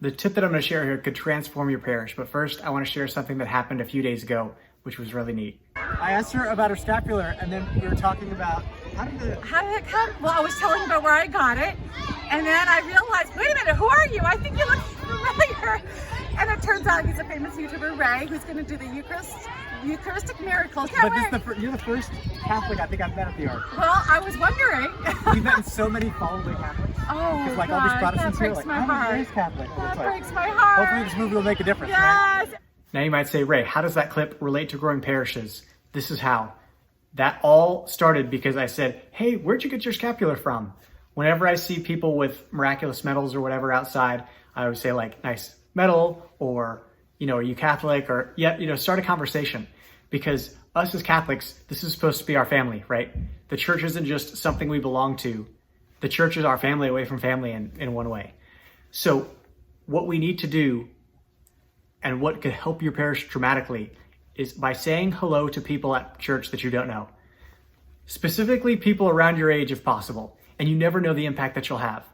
The tip that I'm going to share here could transform your parish, but first I want to share something that happened a few days ago, which was really neat. I asked her about her scapular, and then we were talking about how did it come? Well, I was telling about where I got it, and then I realized, wait a minute, who are you? I think you look familiar. And it turns out he's a famous YouTuber, Ray, who's going to do the Eucharistic miracles. But you're the first Catholic I think I've met at the Ark. Well, I was wondering. We've met so many following Catholics. Oh, because like God, all these Protestants that here, breaks like, my heart. I'm Catholic. That breaks my heart. Hopefully this movie will make a difference, yes. Right? Now you might say, Ray, how does that clip relate to growing parishes? This is how. That all started because I said, hey, where'd you get your scapular from? Whenever I see people with miraculous medals or whatever outside, I always say like, nice medal, or, are you Catholic? Or, start a conversation. Because us as Catholics, this is supposed to be our family, right? The church isn't just something we belong to. The church is our family away from family in one way. So what we need to do, and what could help your parish dramatically, is by saying hello to people at church that you don't know. Specifically people around your age if possible, and you never know the impact that you'll have.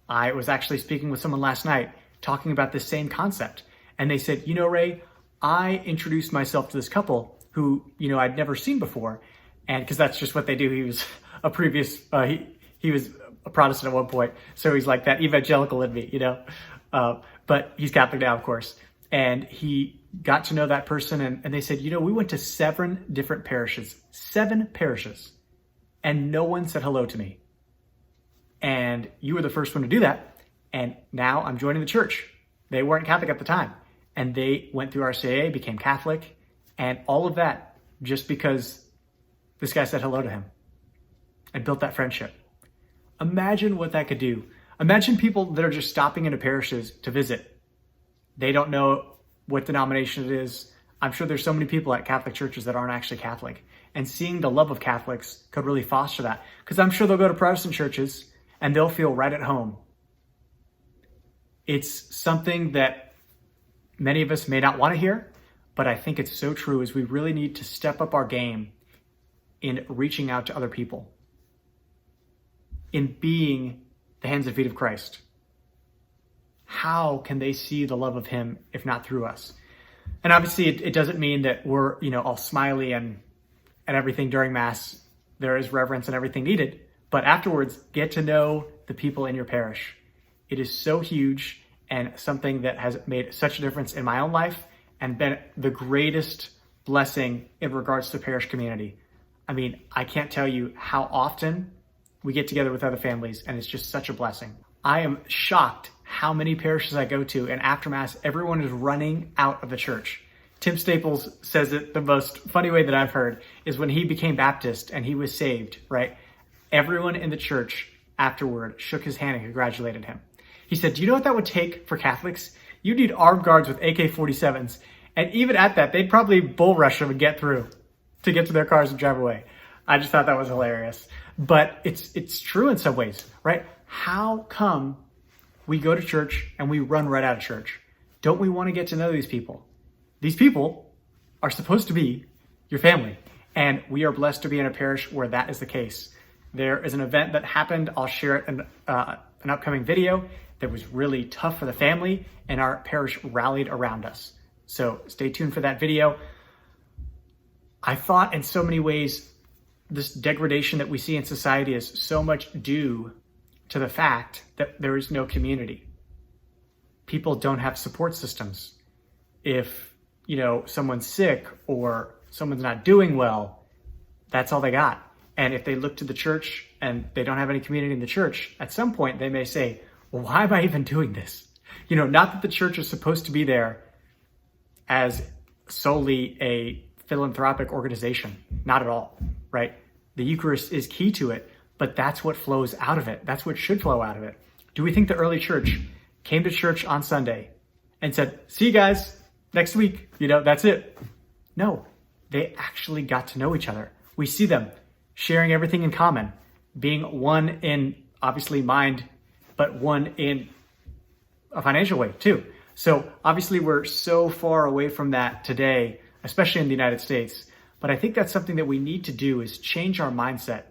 I was actually speaking with someone last night talking about this same concept, and they said, Ray, I introduced myself to this couple who, I'd never seen before, and because that's just what they do. He was a previous, he was a Protestant at one point, so he's like that evangelical in me, but he's Catholic now, of course. And he got to know that person, and they said, we went to 7 different parishes, 7 parishes, and no one said hello to me. And you were the first one to do that, and now I'm joining the church. They weren't Catholic at the time, and they went through RCIA, became Catholic, and all of that just because this guy said hello to him and built that friendship. Imagine what that could do. Imagine people that are just stopping into parishes to visit. They don't know what denomination it is. I'm sure there's so many people at Catholic churches that aren't actually Catholic. And seeing the love of Catholics could really foster that. Because I'm sure they'll go to Protestant churches and they'll feel right at home. It's something that many of us may not want to hear, but I think it's so true, is we really need to step up our game in reaching out to other people, in being the hands and feet of Christ. How can they see the love of him if not through us? And obviously it doesn't mean that we're, all smiley and everything during Mass. There is reverence and everything needed, but afterwards, get to know the people in your parish. It is so huge and something that has made such a difference in my own life and been the greatest blessing in regards to parish community. I mean, I can't tell you how often we get together with other families, and it's just such a blessing. I am shocked how many parishes I go to, and after Mass, everyone is running out of the church. Tim Staples says it the most funny way that I've heard is when he became Baptist and he was saved, right? Everyone in the church afterward shook his hand and congratulated him. He said, do you know what that would take for Catholics? You need armed guards with AK-47s. And even at that, they'd probably bull rush them and get through to get to their cars and drive away. I just thought that was hilarious. But it's true in some ways, right? How come we go to church and we run right out of church? Don't we want to get to know these people? These people are supposed to be your family. And we are blessed to be in a parish where that is the case. There is an event that happened. I'll share it in an upcoming video that was really tough for the family, and our parish rallied around us. So stay tuned for that video. I thought in so many ways, this degradation that we see in society is so much due to the fact that there is no community. People don't have support systems. If, someone's sick or someone's not doing well, that's all they got. And if they look to the church and they don't have any community in the church, at some point they may say, well, why am I even doing this? Not that the church is supposed to be there as solely a philanthropic organization. Not at all, right? The Eucharist is key to it, but that's what flows out of it. That's what should flow out of it. Do we think the early church came to church on Sunday and said, see you guys next week, that's it? No, they actually got to know each other. We see them sharing everything in common, being one in obviously mind, but one in a financial way too. So obviously we're so far away from that today, especially in the United States. But I think that's something that we need to do, is change our mindset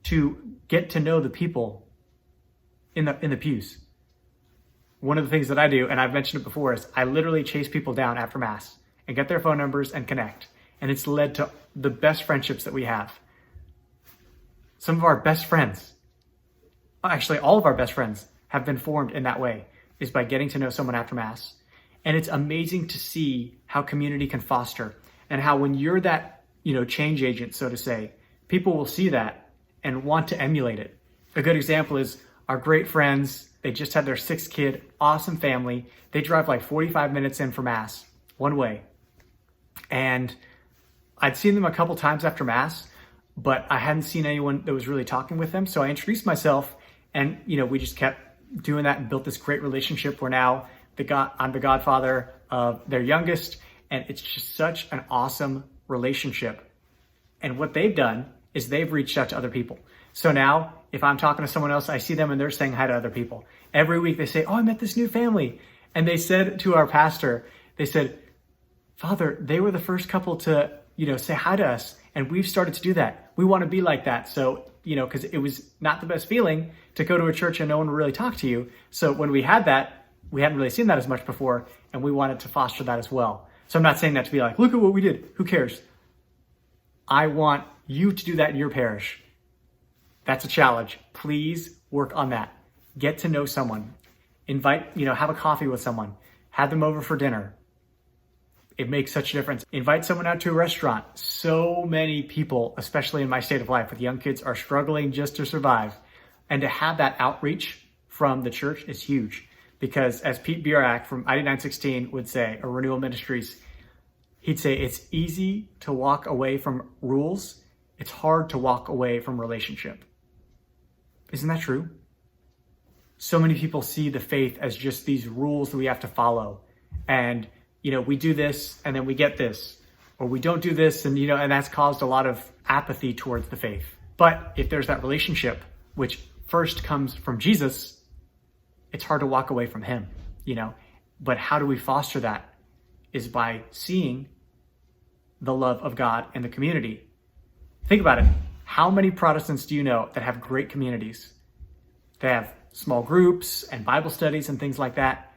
to get to know the people in the pews. one of the things that I do, and I've mentioned it before, is I literally chase people down after Mass and get their phone numbers and connect. And it's led to the best friendships that we have. Some of our best friends, actually all of our best friends, have been formed in that way, is by getting to know someone after Mass. And it's amazing to see how community can foster, and how when you're that, change agent, so to say, people will see that and want to emulate it. A good example is our great friends. They just had their 6th kid, awesome family. They drive like 45 minutes in for Mass, one way. And I'd seen them a couple times after Mass, but I hadn't seen anyone that was really talking with them. So I introduced myself, and we just kept doing that and built this great relationship where now I'm the godfather of their youngest, and it's just such an awesome relationship. And what they've done is they've reached out to other people. So now if I'm talking to someone else, I see them and they're saying hi to other people. Every week they say, oh, I met this new family. And they said to our pastor, they said, Father, they were the first couple to, say hi to us. And we've started to do that. We want to be like that. So, because it was not the best feeling to go to a church and no one would really talk to you. So when we had that, we hadn't really seen that as much before, and we wanted to foster that as well. So I'm not saying that to be like, look at what we did. Who cares? I want you to do that in your parish. That's a challenge. Please work on that. Get to know someone. Invite, have a coffee with someone. Have them over for dinner. It makes such a difference. Invite someone out to a restaurant. So many people, especially in my state of life with young kids, are struggling just to survive. And to have that outreach from the church is huge. Because as Pete Bierak from ID 916 would say, or Renewal Ministries, he'd say, it's easy to walk away from rules. It's hard to walk away from relationship. Isn't that true? So many people see the faith as just these rules that we have to follow. And, we do this and then we get this, or we don't do this. And, and that's caused a lot of apathy towards the faith. But if there's that relationship, which first comes from Jesus, it's hard to walk away from him, But how do we foster that? Is by seeing the love of God in the community. Think about it. How many Protestants do you know that have great communities? They have small groups and Bible studies and things like that.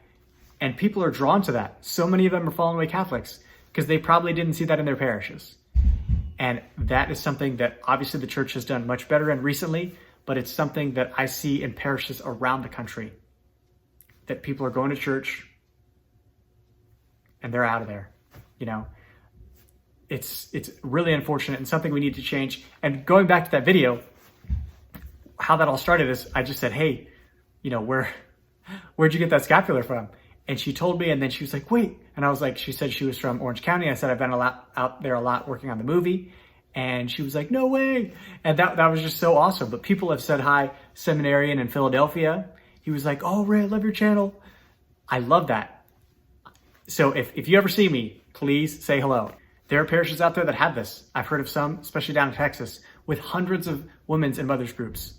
And people are drawn to that. So many of them are fallen away Catholics because they probably didn't see that in their parishes. And that is something that obviously the church has done much better in recently, but it's something that I see in parishes around the country, that people are going to church and they're out of there. It's really unfortunate and something we need to change. And going back to that video, how that all started is I just said, hey, where'd you get that scapular from? And she told me, and then she was like, wait. And I was like, she said she was from Orange County. I said, I've been out there a lot working on the movie. And she was like, no way. And that was just so awesome. But people have said hi, seminarian in Philadelphia. He was like, oh, Ray, I love your channel. I love that. So if you ever see me, please say hello. There are parishes out there that have this. I've heard of some, especially down in Texas, with hundreds of women's and mothers groups.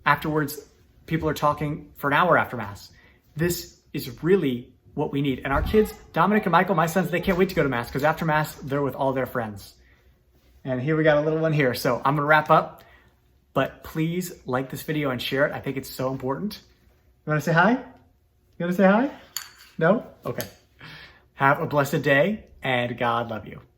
Afterwards, people are talking for an hour after Mass. This is really what we need. And our kids, Dominic and Michael, my sons, they can't wait to go to Mass because after Mass, they're with all their friends. And here we got a little one here. So I'm going to wrap up, but please like this video and share it. I think it's so important. You want to say hi? You want to say hi? No? Okay. Have a blessed day and God love you.